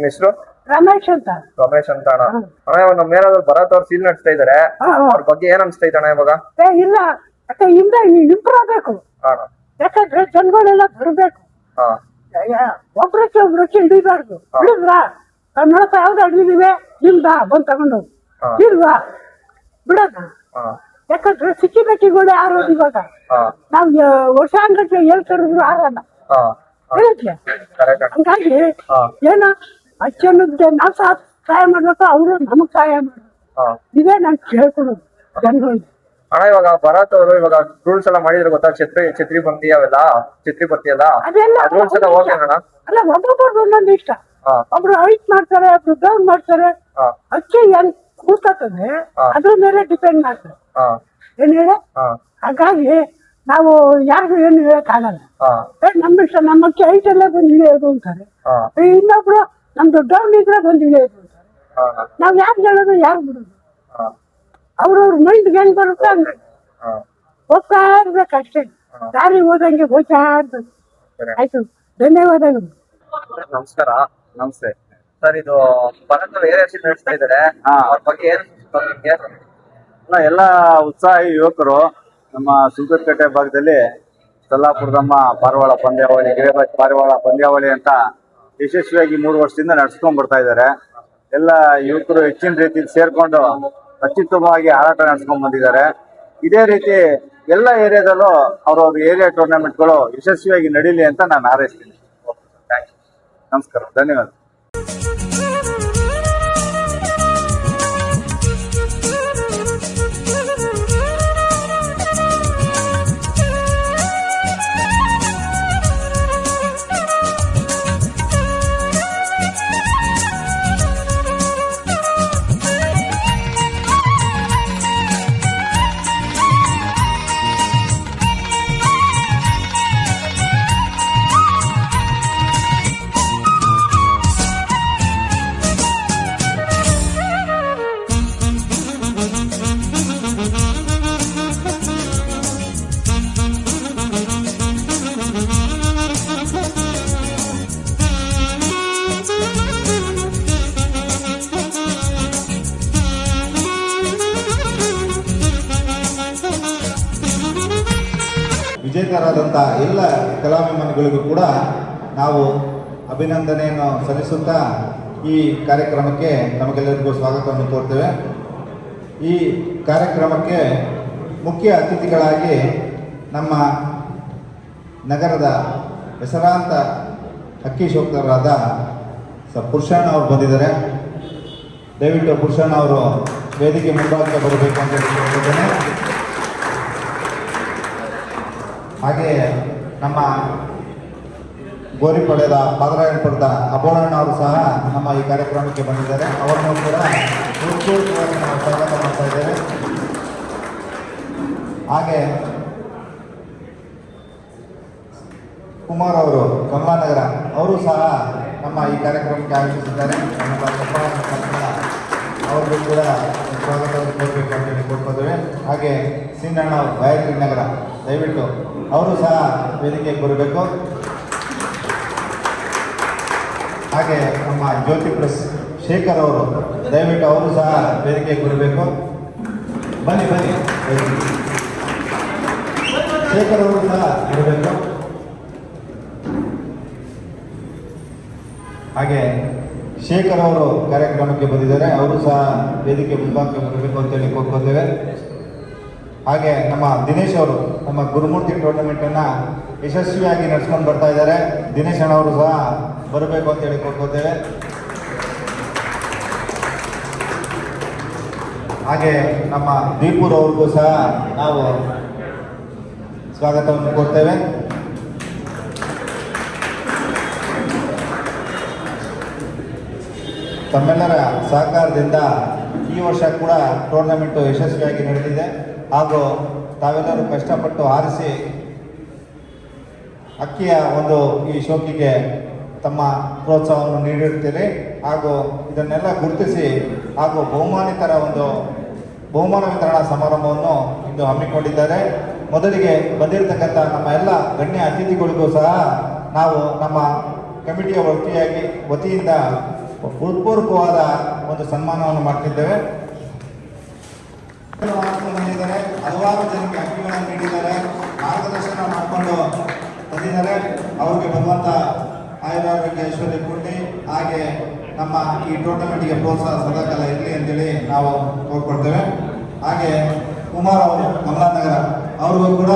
ಹೆಸರು? ರಮೇಶ್ ಅಂತ. ರಮೇಶ್ ಅಂತ ಅಣ್ಣ. ಅಣ್ಣ ಇವಾಗ ನಮ್ಮ ಏನಾದ್ರು ಭರತ್ ಅವ್ರು ಸೀಲ್ ನಡೆಸ್ತಾ ಇದಾರೆ, ಅವ್ರ ಬಗ್ಗೆ ಏನ್ ಅನ್ಸ್ತೈತೆ ಅಣ್ಣ ಇವಾಗ? ಇಲ್ಲ ಇಂದ ಇಂಪ್ರೂವ್ ಆಗ್ಬೇಕು. ಅಣ್ಣ ಯಾಕಂದ್ರೆ ಜನಗಳೆಲ್ಲ ಬರಬೇಕು, ಒಬ್ರಕ್ಕೆ ಹಿಡಿಬಾರ್ದು. ಹಿಡಿದ್ರ ನೋಡಪ್ಪ ಯಾವ್ದು ಹಿಡಿದಿವೆ ನಿಮ್ದ ಬಂದ್ ತಗೊಂಡು ಇಲ್ವಾ ಬಿಡೋಣ. ಯಾಕಂದ್ರೆ ಸಿಕ್ಕಿಬೇಕಿಗಳು ಆರೋದು. ಇವಾಗ ನಾವ್ ವರ್ಷಾಂಗಕ್ಕೆ ಹೇಳ್ತಾರಿದ್ರು ಆರಲ್ಲ ಹೇಳಕ್ಕೆ. ಹಂಗಾಗಿ ಏನ ಅಚ್ಚನ್ನಕ್ಕೆ ನಾವ್ ಸಹಾಯ ಮಾಡ್ಬೇಕು, ಅವರು ನಮಗ್ ಸಹಾಯ ಮಾಡ್ಬೇಕು. ಇದೇ ನಾನು ಕೇಳ್ಕೊಳೋದು ಜನಗಳಿಗೆ. ಅಣ್ಣ ಇವಾಗ ಭರತ್ ಅವರು ಇವಾಗ ರೂಲ್ಸ್ ಎಲ್ಲ ಮಾಡಿದ್ರೆ ಗೊತ್ತಾ, ಛತ್ರಿ ಬಂದಿ ಅವೆಲ್ಲ ಛತ್ರಿ ಬತ್ತಿ ಎಲ್ಲ ರೂಲ್ಸ್ ಎಲ್ಲ ಓಕೆ ಅಣ್ಣ? ಅಲ್ಲ ಒಬ್ಬೊಬ್ಬರು ಒಂದೊಂದು ಇಷ್ಟ. ಒಬ್ರು ಹೈಟ್ ಮಾಡ್ತಾರೆ, ಒಬ್ರು ಡೌನ್ ಮಾಡ್ತಾರೆ. ಅಕ್ಕಿ ಹೆಂಗ್ ಕೂರ್ತದೆ ಅದ್ರ ಮೇಲೆ ಡಿಪೆಂಡ್ ಮಾಡ್ತಾರೆ. ಏನ್ ಹೇಳ, ಹಾಗಾಗಿ ನಾವು ಯಾರಿಗೂ ಏನು ಹೇಳಕ್ ಆಗಲ್ಲ. ನಮ್ಮ ಇಷ್ಟ, ನಮ್ಮ ಅಕ್ಕಿ ಹೈಟ್ ಎಲ್ಲ ಬಂದು ಇಳಿಯೋದು ಅಂತಾರೆ. ಇನ್ನೊಬ್ರು ನಮ್ದು ಡೌನ್ ಇದ್ರೆ ಬಂದು ಇಳಿಯೋದು ಅಂತಾರೆ. ನಾವ್ ಯಾರು ಹೇಳೋದು ಯಾರು ಬಿಡೋದು? ಅವ್ರವ್ರ ಮೈಂಡ್ ಹೆಂಗ್ ಬರುತ್ತೆ ಹಂಗ ಹೋಗ್ತಾ ಇರ್ಬೇಕಷ್ಟೇ. ದಾರಿ ಹೋದಂಗೆ ಹೋಗ್ತಾ ಇರ್ಬೇಕು. ಆಯ್ತು, ಧನ್ಯವಾದಗಳು. ನಮಸ್ಕಾರ. ನಮಸ್ತೆ ಸರ್. ಇದು ಭರತ್ ಏರಿಯಾ ನಡೆಸ್ತಾ ಇದ್ದಾರೆ, ಅವ್ರ ಬಗ್ಗೆ ಏನ್? ಎಲ್ಲ ಉತ್ಸಾಹಿ ಯುವಕರು ನಮ್ಮ ಸುಂಕದಕಟ್ಟೆ ಭಾಗದಲ್ಲಿ ಸಲ್ಲಾಪುರದಮ್ಮ ಪಾರಿವಾಳ ಪಂದ್ಯಾವಳಿ, ಗಿರಿರಾಜ್ ಪಾರಿವಾಳ ಪಂದ್ಯಾವಳಿ ಅಂತ ಯಶಸ್ವಿಯಾಗಿ 3 ವರ್ಷದಿಂದ ನಡ್ಸ್ಕೊಂಡ್ ಬರ್ತಾ ಇದ್ದಾರೆ. ಎಲ್ಲ ಯುವಕರು ಹೆಚ್ಚಿನ ರೀತಿಯಲ್ಲಿ ಸೇರ್ಕೊಂಡು ಅತ್ಯುತ್ತಮವಾಗಿ ಹಾರಾಟ ನಡೆಸ್ಕೊಂಡ್ ಬಂದಿದ್ದಾರೆ. ಇದೇ ರೀತಿ ಎಲ್ಲ ಏರಿಯಾದಲ್ಲೂ ಅವ್ರವ್ರ ಏರಿಯಾ ಟೂರ್ನಮೆಂಟ್ಗಳು ಯಶಸ್ವಿಯಾಗಿ ನಡೀಲಿ ಅಂತ ನಾನು ಹಾರೈಸ್ತೀನಿ. ನಮಸ್ಕಾರ, ಧನ್ಯವಾದ. ವಿಜೇತರಾದಂಥ ಎಲ್ಲ ಕಲಾಭಿಮಾನಿಗಳಿಗೂ ಕೂಡ ನಾವು ಅಭಿನಂದನೆಯನ್ನು ಸಲ್ಲಿಸುತ್ತಾ ಈ ಕಾರ್ಯಕ್ರಮಕ್ಕೆ ನಮಗೆಲ್ಲರಿಗೂ ಸ್ವಾಗತವನ್ನು ಕೋರ್ತೇವೆ. ಈ ಕಾರ್ಯಕ್ರಮಕ್ಕೆ ಮುಖ್ಯ ಅತಿಥಿಗಳಾಗಿ ನಮ್ಮ ನಗರದ ಹೆಸರಾಂತ ಅಕ್ಕಿ ಶೋಕ್ತರಾದ ಪುರುಷಣ್ಣ ಅವರು ಬಂದಿದ್ದಾರೆ. ದಯವಿಟ್ಟು ಪುರುಷಣ್ಣ ಅವರು ವೇದಿಕೆ ಮುಂಭಾಗಕ್ಕೆ ಬರಬೇಕು ಅಂತ ಹೇಳಿದ್ದೇನೆ. ಹಾಗೆ ನಮ್ಮ ಗೋರಿಪಡೆದ ಪಾದರಾಯಣಪುರದ ಅಬೋಳಣ್ಣ ಅವರು ಸಹ ನಮ್ಮ ಈ ಕಾರ್ಯಕ್ರಮಕ್ಕೆ ಬಂದಿದ್ದಾರೆ. ಅವರನ್ನು ಕೂಡ ನಾವು ಸ್ವಾಗತ ಮಾಡ್ತಾ ಇದ್ದೇವೆ. ಹಾಗೆ ಕುಮಾರ್ ಅವರು ಕಮಲಾನಗರ ಅವರು ಸಹ ನಮ್ಮ ಈ ಕಾರ್ಯಕ್ರಮಕ್ಕೆ ಆಗಮಿಸಿದ್ದಾರೆ. ಅವ್ರಿಗೂ ಕೂಡ ಸ್ವಾಗತವನ್ನು ಕೊಡಬೇಕು ಅಂತೇಳಿ ಕೊಡ್ಕೋತೇವೆ. ಹಾಗೆ ಸಿನ್ನಣ್ಣ ಗಾಯತ್ರಿ ನಗರ, ದಯವಿಟ್ಟು ಅವರು ಸಹ ವೇದಿಕೆಗೆ ಬರಬೇಕು. ಹಾಗೆ ನಮ್ಮ ಜ್ಯೋತಿ ಪ್ರೆಸ್ ಶೇಖರ್ ಅವರು, ದಯವಿಟ್ಟು ಅವರು ಸಹ ವೇದಿಕೆಗೆ ಬರಬೇಕು. ಬನ್ನಿ ಶೇಖರ್ ಅವರು ಸಹ ಬರಬೇಕು. ಹಾಗೆ ಶೇಖರ್ ಅವರು ಕಾರ್ಯಕ್ರಮಕ್ಕೆ ಬಂದಿದ್ದಾರೆ, ಅವರು ಸಹ ವೇದಿಕೆ ಮುಂಭಾಗಕ್ಕೆ ಬರಬೇಕು ಅಂತೇಳಿ ಕೋರ್ಕೋತೇವೆ. ಹಾಗೆ ನಮ್ಮ ದಿನೇಶ್ ಅವರು ನಮ್ಮ ಗುರುಮೂರ್ತಿ ಟೂರ್ನಮೆಂಟನ್ನು ಯಶಸ್ವಿಯಾಗಿ ನಡೆಸ್ಕೊಂಡು ಬರ್ತಾ ಇದ್ದಾರೆ. ದಿನೇಶ್ ಅಣ್ಣವರು ಸಹ ಬರಬೇಕು ಅಂತೇಳಿ ಕೋರ್ಕೋತೇವೆ. ಹಾಗೆ ನಮ್ಮ ದೀಪೂರ್ ಅವ್ರಿಗೂ ಸಹ ನಾವು ಸ್ವಾಗತವನ್ನು ಕೊಡ್ತೇವೆ. ತಮ್ಮೆಲ್ಲರ ಸಹಕಾರದಿಂದ ಈ ವರ್ಷ ಕೂಡ ಟೂರ್ನಮೆಂಟು ಯಶಸ್ವಿಯಾಗಿ ನಡೆದಿದೆ. ಹಾಗೂ ತಾವೆಲ್ಲರೂ ಕಷ್ಟಪಟ್ಟು ಆರಿಸಿ ಅಕ್ಕಿಯ ಒಂದು ಈ ಶೋಕಿಗೆ ತಮ್ಮ ಪ್ರೋತ್ಸಾಹವನ್ನು ನೀಡಿರ್ತೀರಿ. ಹಾಗೂ ಇದನ್ನೆಲ್ಲ ಗುರುತಿಸಿ ಹಾಗೂ ಬಹುಮಾನಿತರ ಒಂದು ಬಹುಮಾನ ವಿತರಣಾ ಸಮಾರಂಭವನ್ನು ಇಂದು ಹಮ್ಮಿಕೊಂಡಿದ್ದಾರೆ. ಮೊದಲಿಗೆ ಬಂದಿರತಕ್ಕಂಥ ನಮ್ಮ ಎಲ್ಲ ಗಣ್ಯ ಅತಿಥಿಗಳಿಗೂ ಸಹ ನಾವು ನಮ್ಮ ಕಮಿಟಿಯ ವತಿಯಿಂದ ಹೃತ್ಪೂರ್ವಕವಾದ ಒಂದು ಸನ್ಮಾನವನ್ನು ಮಾಡ್ತಿದ್ದೇವೆ. ಬಂದಿದ್ದಾರೆ, ಹಲವಾರು ಜನಕ್ಕೆ ಅಕ್ಕಿಗಳನ್ನು ನೀಡಿದ್ದಾರೆ, ಮಾರ್ಗದರ್ಶನ ಮಾಡಿಕೊಂಡು ಬಂದಿದ್ದಾರೆ. ಅವ್ರಿಗೆ ಭಗವಂತ ಆಯುರಾರೋಗ್ಯ ಐಶ್ವರ್ಯ ಕೊಡಿ, ಹಾಗೆ ನಮ್ಮ ಈ ಟೂರ್ನಮೆಂಟ್ಗೆ ಪ್ರೋತ್ಸಾಹ ಸದಾಕಾಲ ಇರಲಿ ಅಂತೇಳಿ ನಾವು ಕೋರ್ಕೊಳ್ತೇವೆ. ಹಾಗೆ ಕುಮಾರ್ ಅವರು ಕಮಲಾನಗರ ಅವ್ರಿಗೂ ಕೂಡ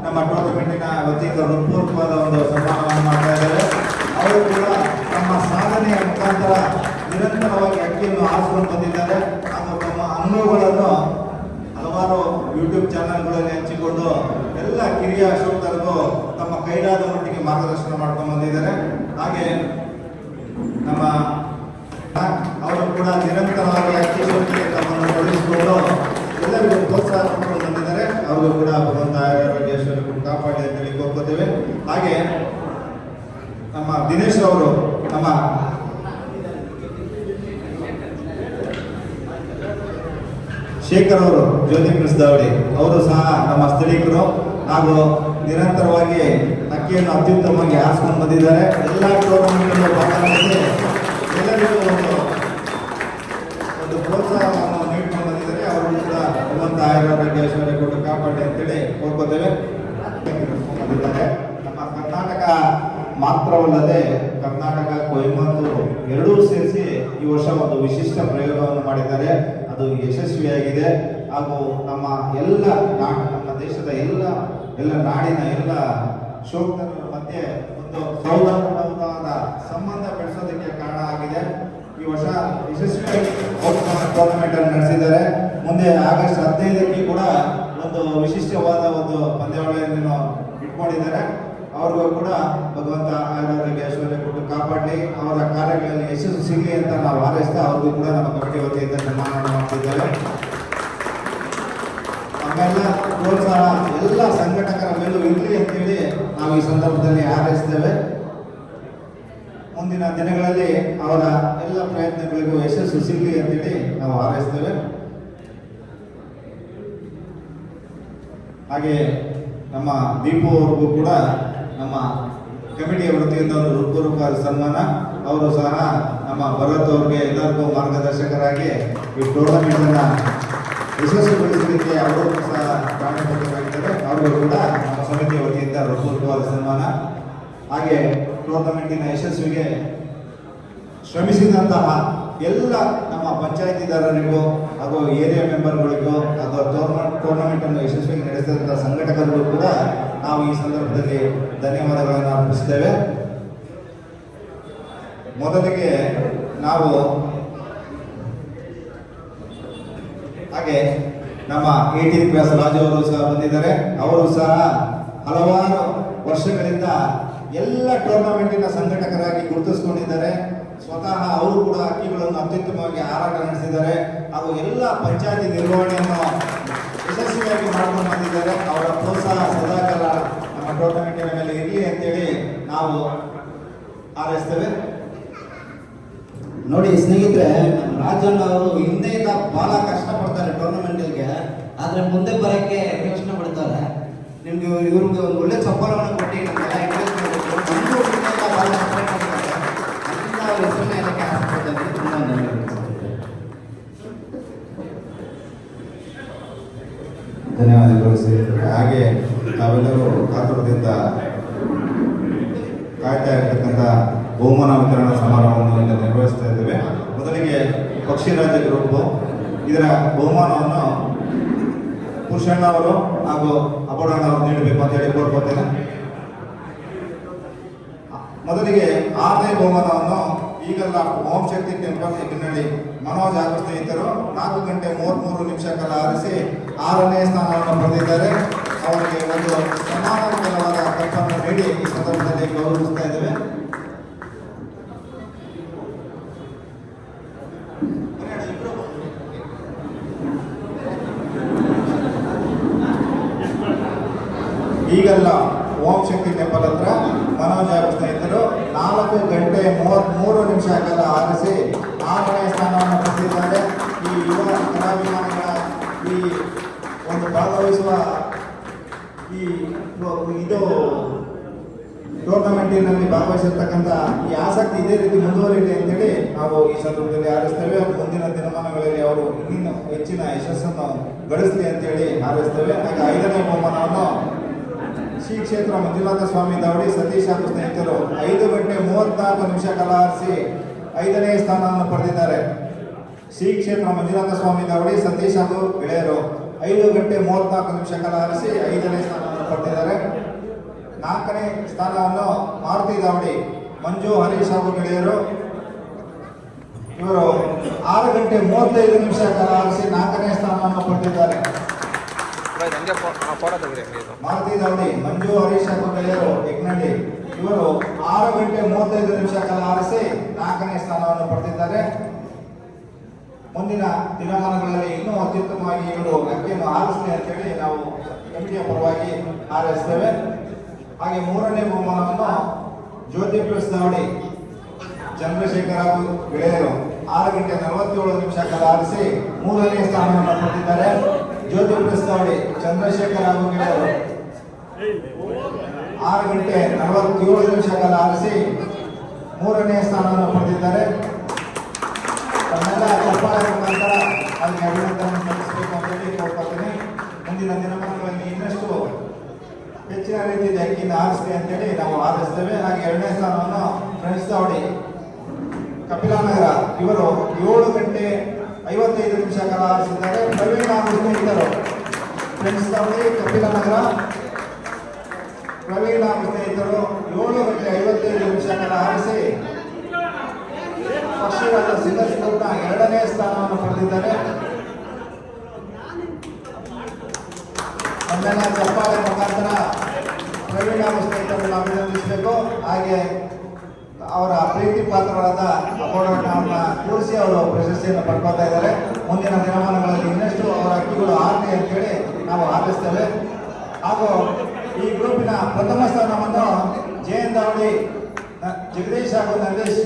ನಮ್ಮ ಟೂರ್ನಮೆಂಟಿನ ವತಿಯಿಂದ ಹೃತ್ಪೂರ್ವಕವಾದ ಒಂದು ಸನ್ಮಾನವನ್ನು ಮಾಡ್ತಾ ಇದ್ದಾರೆ. ಅವರು ಕೂಡ ನಮ್ಮ ಸಾಧನೆಯ ಮುಖಾಂತರ ನಿರಂತರವಾಗಿ ಅಕ್ಕಿಯನ್ನು ಆರಿಸಿಕೊಂಡು ಬಂದಿದ್ದಾರೆ. ಹಾಗೂ ತಮ್ಮ ಅನುಭವಗಳನ್ನು ಹಲವಾರು ಯೂಟ್ಯೂಬ್ ಚಾನಲ್ಗಳಲ್ಲಿ ಹಂಚಿಕೊಂಡು ಎಲ್ಲ ಕಿರಿಯ ಶೋಧಕರಿಗೂ ತಮ್ಮ ಕೈಲಾದ ಮಟ್ಟಿಗೆ ಮಾರ್ಗದರ್ಶನ ಮಾಡ್ಕೊಂಡು ಬಂದಿದ್ದಾರೆ. ಹಾಗೆ ನಮ್ಮ ಅವರು ಕೂಡ ನಿರಂತರವಾಗಿ ಅಕ್ಕಿ ಶೋಧನೆಗೆ ತಮ್ಮನ್ನು ತೊಡಗಿಸಿಕೊಂಡು ಎಲ್ಲರಿಗೂ ಪ್ರೋತ್ಸಾಹ ಕೊಟ್ಟು ಬಂದಿದ್ದಾರೆ. ಅವರು ಕೂಡ ಭಗವಂತ ಆರೋಗ್ಯ ಕಾಪಾಡಿ ಅಂತೇಳಿ ಕೋರ್ಕೋತೇವೆ. ಹಾಗೆ ನಮ್ಮ ದಿನೇಶ್ ಅವರು, ನಮ್ಮ ಶೇಖರ್ ಅವರು, ಜ್ಯೋತಿ ಕೃಷ್ಣದಾವಡಿ ಅವರು ಸಹ ನಮ್ಮ ಸ್ಥಳೀಕರು ಹಾಗೂ ನಿರಂತರವಾಗಿ ಅಕ್ಕಿಯನ್ನು ಅತ್ಯುತ್ತಮವಾಗಿ ಆರಿಸ್ಕೊಂಡು ಬಂದಿದ್ದಾರೆ. ಎಲ್ಲ ಟೂರ್ನಮೆಂಟ್ಗಳು ಭಾಗವಹಿಸಿ ಎಲ್ಲರಿಗೂ ಒಂದು ಪ್ರೋತ್ಸಾಹವನ್ನು ನೀಡ್ಕೊಂಡು ಬಂದಿದ್ದಾರೆ. ಅವರು ಕೂಡ ಭಗವಂತ ಆರೋಗ್ಯ ಐಶ್ವರ್ಯ ಕೊಟ್ಟು ಕಾಪಾಡಿ ಅಂತೇಳಿ ಕೋರ್ಕೋತೇವೆ. ಬಂದಿದ್ದಾರೆ. ನಮ್ಮ ಕರ್ನಾಟಕ ಮಾತ್ರವಲ್ಲದೆ ಕರ್ನಾಟಕ, ಕೊಯಮತ್ತೂರು ಎರಡೂ ಸೇರಿಸಿ ಈ ವರ್ಷ ಒಂದು ವಿಶಿಷ್ಟ ಪ್ರಯೋಗವನ್ನು ಮಾಡಿದ್ದಾರೆ. ಅದು ಯಶಸ್ವಿಯಾಗಿದೆ. ಹಾಗೂ ನಮ್ಮ ಎಲ್ಲ ನಮ್ಮ ದೇಶದ ಎಲ್ಲ ನಾಡಿನ ಎಲ್ಲ ಶೋಧಕರ ಮಧ್ಯೆ ಒಂದು ಸೌಹಾರ್ದವಾದ ಸಂಬಂಧ ಬೆಳೆಸೋದಕ್ಕೆ ಕಾರಣ ಆಗಿದೆ. ಈ ವರ್ಷ ಯಶಸ್ವಿಯಾಗಿ ಟೂರ್ನಮೆಂಟ್ ಅನ್ನು ನಡೆಸಿದ್ದಾರೆ. ಮುಂದೆ ಆಗಸ್ಟ್ 15ಕ್ಕೆ ಕೂಡ ಒಂದು ವಿಶಿಷ್ಟವಾದ ಒಂದು ಪಂದ್ಯಾವಳಿಯನ್ನು ಇಟ್ಕೊಂಡಿದ್ದಾರೆ. ಅವ್ರಿಗೂ ಕೂಡ ಭಗವಂತ ಆರೋಗ್ಯ ಐಶ್ವರ್ಯ ಕೊಟ್ಟು ಕಾಪಾಡಲಿ, ಅವರ ಕಾರ್ಯಗಳಲ್ಲಿ ಯಶಸ್ಸು ಸಿಗಲಿ ಅಂತ ನಾವು ಹಾರೈಸ್ತಾ ಅವ್ರಿಗೂ ಕೂಡ ನಮ್ಮ ಕಮಿಟಿ ವತಿಯಿಂದ ಸನ್ಮಾನವನ್ನು ಮಾಡ್ತಿದ್ದೇವೆ. ಆಮೇಲೆ ಪ್ರೋತ್ಸಾಹ ಎಲ್ಲ ಸಂಘಟಕರ ಮೇಲೂ ಇರಲಿ ಅಂತೇಳಿ ನಾವು ಈ ಸಂದರ್ಭದಲ್ಲಿ ಹಾರೈಸ್ತೇವೆ. ಮುಂದಿನ ದಿನಗಳಲ್ಲಿ ಅವರ ಎಲ್ಲ ಪ್ರಯತ್ನಗಳಿಗೂ ಯಶಸ್ಸು ಸಿಗಲಿ ಅಂತೇಳಿ ನಾವು ಹಾರೈಸ್ತೇವೆ. ಹಾಗೆ ನಮ್ಮ ದೀಪು ಅವ್ರಿಗೂ ಕೂಡ ನಮ್ಮ ಕಮಿಟಿಯ ವೃತ್ತಿಯಿಂದ ಒಂದು ಹೃತ್ಪೂರ್ವಕ ಸನ್ಮಾನ. ಅವರು ಸಹ ನಮ್ಮ ಭರತ್ ಅವ್ರಿಗೆ ಎಲ್ಲರಿಗೂ ಮಾರ್ಗದರ್ಶಕರಾಗಿ ಈ ಟೂರ್ನಮೆಂಟ್ ಅನ್ನ ಯಶಸ್ವಿಗೊಳಿಸಲಿಕ್ಕೆ ಅವರು ಸಹ ಕಾರಣಕರ್ತರಾಗಿದ್ದಾರೆ. ಅವರಿಗೂ ಕೂಡ ನಮ್ಮ ಸಮಿತಿಯ ವತಿಯಿಂದ ಹೃತ್ಪೂರ್ವಕವಾದ ಸನ್ಮಾನ. ಹಾಗೆ ಟೂರ್ನಮೆಂಟಿನ ಯಶಸ್ವಿಗೆ ಶ್ರಮಿಸಿದಂತಹ ಎಲ್ಲ ನಮ್ಮ ಪಂಚಾಯತಿದಾರರಿಗೂ ಹಾಗೂ ಏರಿಯಾ ಮೆಂಬರ್ಗಳಿಗೂ ಹಾಗೂ ಟೂರ್ನಮೆಂಟ್ ಅನ್ನು ಯಶಸ್ವಿಯಾಗಿ ನಡೆಸಿದಂತಹ ಸಂಘಟಕರಿಗೂ ಕೂಡ ನಾವು ಈ ಸಂದರ್ಭದಲ್ಲಿ ಧನ್ಯವಾದಗಳನ್ನು ಅರ್ಪಿಸ್ತೇವೆ. ಮೊದಲಿಗೆ ನಾವು ಹಾಗೆ ನಮ್ಮ 18 ಕ್ಲಾಸ್ ರಾಜು ಅವರು ಸಹ ಬಂದಿದ್ದಾರೆ. ಅವರು ಸಹ ಹಲವಾರು ವರ್ಷಗಳಿಂದ ಎಲ್ಲ ಟೂರ್ನಮೆಂಟಿನ ಸಂಘಟಕರಾಗಿ ಗುರುತಿಸಿಕೊಂಡಿದ್ದಾರೆ. ಸ್ವತಃ ಅವರು ಕೂಡ ಅಕ್ಕಿಗಳನ್ನು ಅತ್ಯುತ್ತಮವಾಗಿ ಹಾರಾಟ ನಡೆಸಿದ್ದಾರೆ ಹಾಗೂ ಎಲ್ಲ ಪಂಚಾಯತಿ ನಿರ್ವಹಣೆಯನ್ನು ಯಶಸ್ವಿಯಾಗಿ ಮಾಡ್ಕೊಂಡು ಬಂದಿದ್ದಾರೆ. ಅವರ ಪ್ರೋತ್ಸಾಹ ಸದಾಕಾಲ ನಮ್ಮ ಟೂರ್ನಮೆಂಟಿನ ಮೇಲೆ ಇರಲಿ ಅಂತೇಳಿ ನಾವು ಹಾರೈಸ್ತೇವೆ. ನೋಡಿ ಸ್ನೇಹಿತರೆ, ರಾಜಣ್ಣ ಅವರು ಹಿಂದೆಯಿಂದ ಬಹಳ ಕಷ್ಟಪಡ್ತಾರೆ ಟೂರ್ನಮೆಂಟ್ಗೆ, ಆದ್ರೆ ಮುಂದೆ ಬರೋಕ್ಕೆ ಯೋಚನೆ ಪಡ್ತಾರೆ. ನಿಮ್ಗೆ ಇವ್ರಿಗೆ ಒಂದು ಒಳ್ಳೆ ಚಪ್ಪಲವನ್ನು ಕೊಟ್ಟು ನಮ್ಗೆಲ್ಲ ಎಂಕರೇಜ್ ಮಾಡಬೇಕು. ನಮಗೂ ಹಿಂದೆಯಿಂದ ಬಹಳ ಸಪೋರ್ಟ್ ಮಾಡ್ತಾರೆ. ಅದರಿಂದ ಅವ್ರ ಹೆಸರನ್ನ ಎಲ್ಲಕ್ಕೆ ಆಸೆಪಡ್ತಾರೆ. ತುಂಬ ಧನ್ಯವಾದಗಳು ಸ್ನೇಹಿತರೆ. ಹಾಗೆ ನಾವೆಲ್ಲರೂ ಕಾತುರದಿಂದ ಕಾಯ್ತಾ ಇರ್ತಕ್ಕಂಥ ಬಹುಮಾನ ವಿತರಣಾ ಸಮಾರಂಭವನ್ನು ಇಲ್ಲಿ ನಿರ್ವಹಿಸ್ತಾ ಇದ್ದೇವೆ. ಮೊದಲಿಗೆ ಪಕ್ಷಿರಾಜ ಗ್ರೂಪ್ ಇದರ ಬಹುಮಾನವನ್ನು ಪುರುಷಣ್ಣ ಅವರು ಹಾಗೂ ಅಬೋಡಣ್ಣ ಅವರು ನೀಡಬೇಕು ಅಂತ ಹೇಳಿ ಕೋರ್ಕೋತೇನೆ. ಮೊದಲಿಗೆ 6ನೇ ಬಹುಮಾನವನ್ನು ಈಗಲ್ಲ ಓಂ ಶಕ್ತಿ ಟೆಂಪಲ್ ಹೆಗ್ಗಿನಹಳ್ಳಿ ಮನೋಜ್ ಹಾಗೂ ಸ್ನೇಹಿತರು 4 ಗಂಟೆ 33 ನಿಮಿಷ ಕಾಲ ಆರಿಸಿ 6ನೇ ಸ್ಥಾನವನ್ನು ಪಡೆದಿದ್ದಾರೆ. ಅವರಿಗೆ ಒಂದು ಸಮಾನಾಂತರವಾದ ಕಪ್ಪನ್ನು ನೀಡಿ ಈ ಸಂದರ್ಭದಲ್ಲಿ ಗೌರವಿಸ್ತಾ ಇದ್ದೇವೆ. ಈಗಲ್ಲ ಓಂ ಶಕ್ತಿ ಟೆಂಪಲ್ ಹತ್ರ ಮನೋಜ್ ಹಾಗೂ ಸ್ನೇಹಿತರು 4 ಗಂಟೆ 33 ನಿಮಿಷ ಕಾಲ ಆರಿಸಿ 6ನೇ ಸ್ಥಾನವನ್ನು ಪಡೆದಿದ್ದಾರೆ. ಈ ಯುವ ಕಲಾಭಿಮಾನಿಗಳ ಈ ಒಂದು ಭಾಗವಹಿಸುವ ಈ ಇದು ಟೂರ್ನಮೆಂಟಿನಲ್ಲಿ ಭಾಗವಹಿಸಿರ್ತಕ್ಕಂಥ ಈ ಆಸಕ್ತಿ ಇದೇ ರೀತಿ ಮುಂದುವರಿಯಲಿ ಅಂತೇಳಿ ನಾವು ಈ ಸಂದರ್ಭದಲ್ಲಿ ಹಾರೈಸ್ತೇವೆ. ಮುಂದಿನ ದಿನಮಾನಗಳಲ್ಲಿ ಅವರು ಇನ್ನೂ ಹೆಚ್ಚಿನ ಯಶಸ್ಸನ್ನು ಗಳಿಸಲಿ ಅಂತೇಳಿ ಹಾರೈಸ್ತೇವೆ. ಹಾಗೆ 5ನೇ ಬಹುಮಾನವನ್ನು ಶ್ರೀ ಕ್ಷೇತ್ರ ಮಂಜುನಾಥ ಸ್ವಾಮಿ ದಾವಡಿ ಸತೀಶ್ ಹಾಗೂ ಸ್ನೇಹಿತರು 5 ಗಂಟೆ 34 ನಿಮಿಷ ಕಾಲ ಆರಿಸಿ 5ನೇ ಸ್ಥಾನವನ್ನು ಪಡೆದಿದ್ದಾರೆ. ಶ್ರೀ ಕ್ಷೇತ್ರ ಮಂಜುನಾಥ ಸ್ವಾಮಿ ದಾವಡಿ ಸತೀಶ್ ಹಾಗೂ ಗೆಳೆಯರು 5 ಗಂಟೆ 34 ನಿಮಿಷ ಕಾಲ ಆರಿಸಿ 5ನೇ ಸ್ಥಾನವನ್ನು ಪಡೆದಿದ್ದಾರೆ. 4ನೇ ಸ್ಥಾನವನ್ನು ಮಾರುತಿ ದಾವಡಿ ಮಂಜು ಹರೀಶ್ ಹಾಗೂ ಗೆಳೆಯರು ಇವರು 6 ಗಂಟೆ 35 ನಿಮಿಷ ಕಾಲ ಆರಿಸಿ 4ನೇ ಸ್ಥಾನವನ್ನು ಪಡೆದಿದ್ದಾರೆ. ಮಾರುತಿ ದಾವಡಿ ಮಂಜು ಹರೀಶ್ ಹಾಗೂ ಗೆಳೆಯರು ಯಜ್ಞಳ್ಳಿ ಇವರು 6 ಗಂಟೆ 35 ನಿಮಿಷ ಕಾಲ ಆರಿಸಿ 4ನೇ ಸ್ಥಾನವನ್ನು ಪಡೆದಿದ್ದಾರೆ. ಮುಂದಿನ ದಿನಮಾನಗಳಲ್ಲಿ ಇನ್ನೂ ಅತ್ಯುತ್ತಮವಾಗಿ ಇವರು ಅಂಕೆಯನ್ನು ಆರಿಸಲಿ ಅಂತೇಳಿ ನಾವು ಕಮಿಟಿಯ ಪರವಾಗಿ ಹಾರೈಸ್ತೇವೆ. ಹಾಗೆ 3ನೇ ಬಹುಮಾನವನ್ನು ಜ್ಯೋತಿ ಪ್ಲಸ್ ದಾವಡಿ ಚಂದ್ರಶೇಖರ್ ಹಾಗೂ ಗೆಳೆಯರು 6 ಗಂಟೆ 47 ನಿಮಿಷ ಕಾಲ ಆರಿಸಿ 3ನೇ ಸ್ಥಾನವನ್ನು ಪಡೆದಿದ್ದಾರೆ. ಜ್ಯೋತಿ ಪ್ಲಸ್ ದಾವಡಿ ಚಂದ್ರಶೇಖರ್ ಹಾಗೂ ಗೆಳೆಯರು 6 ಗಂಟೆ 47 ನಿಮಿಷ ಕಾಲ ಆರಿಸಿ 3ನೇ ಸ್ಥಾನವನ್ನು ಪಡೆದಿದ್ದಾರೆ. ತಮ್ಮೆಲ್ಲ ಚಪ್ಪಾಳೆ ಮುಖಾಂತರ ಅದಕ್ಕೆ ಅಭಿನಂದನೆ ಸಲ್ಲಿಸಬೇಕು ಅಂತೇಳಿ ಕೋರ್ಕೊಳ್ತೀನಿ. ಮುಂದಿನ ದಿನಮಾನಗಳಲ್ಲಿ ಇನ್ನಷ್ಟು ಹೆಚ್ಚಿನ ರೀತಿಯಲ್ಲಿ ಅಕ್ಕಿಯಿಂದ ಆರಿಸಲಿ ಅಂತೇಳಿ ನಾವು ಆರಿಸ್ತೇವೆ. ಹಾಗೆ 2ನೇ ಸ್ಥಾನವನ್ನು ಫ್ರೆಂಡ್ಸ್ ದಾವಡಿ ಕಪಿಲಾನಗರ ಇವರು 7 ಗಂಟೆ 55 ನಿಮಿಷ ಕಾಲ ಆರಿಸಿದ್ದಾರೆ. ಪ್ರವೀಣ್ ಹಾಗೂ ಸ್ನೇಹಿತರು ಫ್ರೆಂಡ್ಸ್ ದಾವಡಿ ಕಪಿಲಾನಗರ ಪ್ರವೀಣ್ ಹಾಗೂ ಸ್ನೇಹಿತರು 7 ಗಂಟೆ 55 ನಿಮಿಷ ಕಾಲ ಆರಿಸಿ ಪಕ್ಷಿರಾಜ ಸಿಂಗಲ್ಸ್ ಗ್ರೂಪ್ನ 2ನೇ ಸ್ಥಾನವನ್ನು ಪಡೆದಿದ್ದಾರೆ. ನಮ್ಮೆಲ್ಲ ಚಪ್ಪಾಳೆ ಮುಖಾಂತರ ಪ್ರವೀಣ್ ಹಾಗೂ ಸ್ನೇಹಿತರನ್ನು ಅಭಿನಂದಿಸಬೇಕು. ಹಾಗೆ ಅವರ ಪ್ರೀತಿ ಪಾತ್ರರಾದ ಅಪೋಡವ್ರನ್ನ ಕೂರಿಸಿ ಅವರು ಪ್ರಶಸ್ತಿಯನ್ನು ಪಡ್ಕೊಳ್ತಾ ಇದ್ದಾರೆ. ಮುಂದಿನ ದಿನಮಾನಗಳಲ್ಲಿ ಇನ್ನಷ್ಟು ಅವರ ಅಕ್ಕಿಗಳು ಆಗಲಿ ಅಂತೇಳಿ ನಾವು ಆಶಿಸ್ತೇವೆ. ಹಾಗೂ ಈ ಗ್ರೂಪಿನ ಪ್ರಥಮ ಸ್ಥಾನವನ್ನು ಜಯಂತ್ ದಾವಡಿ ಜಗದೀಶ್ ಹಾಗೂ ನಂದೀಶ್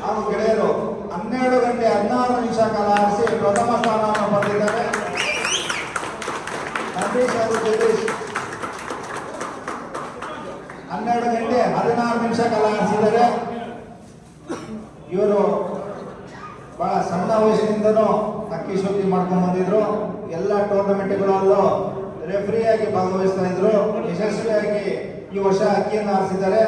ಹಾಗೂ ಗೆಳೆಯರು 12 ಗಂಟೆ 16 ನಿಮಿಷ ಕಾಲ ಆರಿಸಿ ಪ್ರಥಮ ಸ್ಥಾನವನ್ನು ಪಡೆದಿದ್ದಾರೆ. ನಂದೀಶ್ ಹಾಗೂ ಜಗದೀಶ್ 12 ಗಂಟೆ 16 ನಿಮಿಷ ಕಾಲ ಆರಿಸಿದ್ದಾರೆ. ಇವರು ಬಹಳ ಸಣ್ಣ ವಯಸ್ಸಿನಿಂದನೂ ಅಕ್ಕಿ ಶುದ್ಧಿ ಮಾಡ್ಕೊಂಡು ಬಂದಿದ್ರು. ಎಲ್ಲ ಟೂರ್ನಮೆಂಟ್ಗಳಲ್ಲೂ ರೆಫ್ರಿಯಾಗಿ ಭಾಗವಹಿಸ್ತಾ ಇದ್ರು. ಯಶಸ್ವಿಯಾಗಿ ಈ ವರ್ಷ ಅಕ್ಕಿಯನ್ನು ಆರಿಸಿದ್ದಾರೆ.